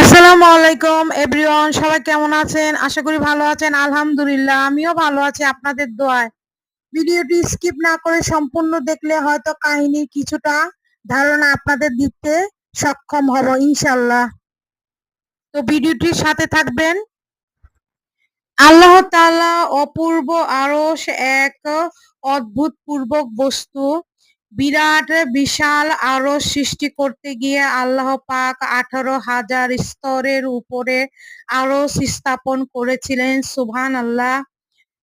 আসসালামু আলাইকুম এভরিওয়ান, সবাই কেমন আছেন? আশা করি ভালো আছেন। আলহামদুলিল্লাহ আমিও ভালো আছি আপনাদের দোয়ায়। ভিডিওটি স্কিপ না করে সম্পূর্ণ দেখলে হয়তো কাহিনীর কিছুটা ধারণা আপনাদের দিতে সক্ষম হব ইনশাল্লাহ। তো ভিডিওটির সাথে থাকবেন। আল্লাহ তাআলা অপূর্ব আরশ এক অদ্ভুতপূর্ব বস্তু। বিরাট বিশাল আরশ সৃষ্টি করতে গিয়ে আল্লাহ পাক 18,000 স্তরের উপরে আরশ স্থাপন করেছিলেন। সুবহানাল্লাহ।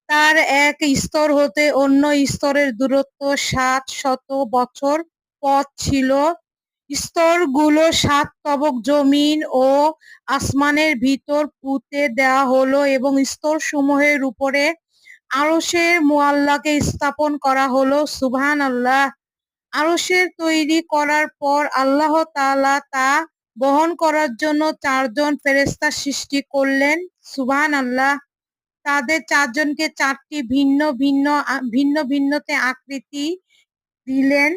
তার এক স্তর হতে অন্য স্তরের দূরত্ব 700 বছর পথ ছিল। স্তরগুলো 7 তবক জমিন ও আসমানের ভিতর পুঁতে দেওয়া হলো এবং স্তরসমূহের উপরে আরশের মুআল্লাকে স্থাপন করা হলো। সুবহানাল্লাহ। আরশের তৈরি করার পর আল্লাহ তাআলা তা বহন করার জন্য 4 জন ফেরেশতা সৃষ্টি করলেন। সুবহানাল্লাহ। তাদের 4 জনকে 4টি ভিন্ন ভিন্নতে আকৃতি দিলেন।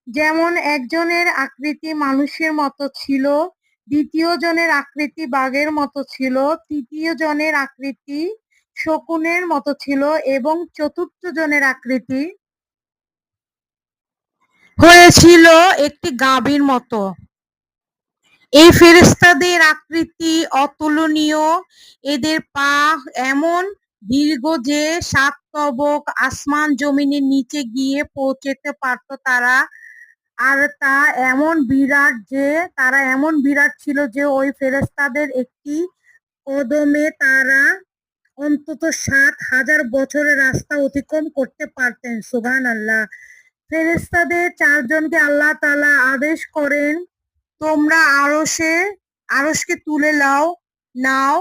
যেমন একজনের আকৃতি মানুষের মতো ছিল, দ্বিতীয় জনের আকৃতি বাঘের মতো ছিল, তৃতীয় জনের আকৃতি শকুনের মতো ছিল এবং চতুর্থ জনের আকৃতি হয়েছিল একটি গাভীর মতো। এই ফেরেশতাদের আকৃতি অতুলনীয়। এদের পা এমন দীর্ঘ যে 7 তবক আসমান জমিনের নিচে গিয়ে পৌঁছতে পারত তারা। আর তারা এমন বিরাট ছিল যে ওই ফেরেশতাদের একটি কদমে তারা অন্তত 7,000 বছরের রাস্তা অতিক্রম করতে পারতেন। সুবহানাল্লাহ। ফেরেশতাদের 4 জনকে আল্লাহ তাআলা আদেশ করেন, তোমরা আরশকে তুলে নাও।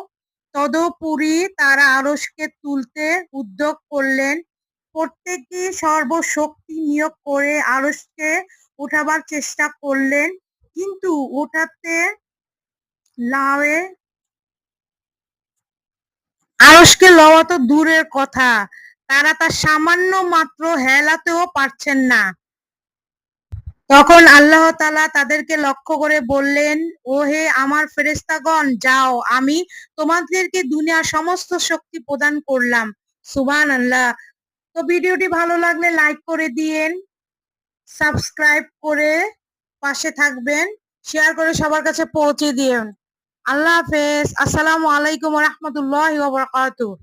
তদুপরি তারা আরশকে তুলতে উদ্যোগ করলেন। প্রত্যেকেই সর্বশক্তি নিয়োগ করে আরশকে উঠাবার চেষ্টা করলেন, কিন্তু উঠাতে আরশকে লওয়া তো দূরের কথা, তারা তা সামান্য মাত্র হেলাতেও পারছেন না। তখন আল্লাহ তাআলা তাদেরকে লক্ষ্য করে বললেন, ও হে আমার ফেরেশতাগণ, যাও, আমি তোমাদেরকে দুনিয়ার সমস্ত শক্তি প্রদান করলাম। সুবহানাল্লাহ। তো ভিডিওটি ভালো লাগলে লাইক করে দিয়েন, সাবস্ক্রাইব করে পাশে থাকবেন, শেয়ার করে সবার কাছে পৌঁছে দিয়েন। আল্লাহ হাফেজ। আসসালামু আলাইকুম ওয়া রাহমাতুল্লাহি ওয়া বারাকাতুহু।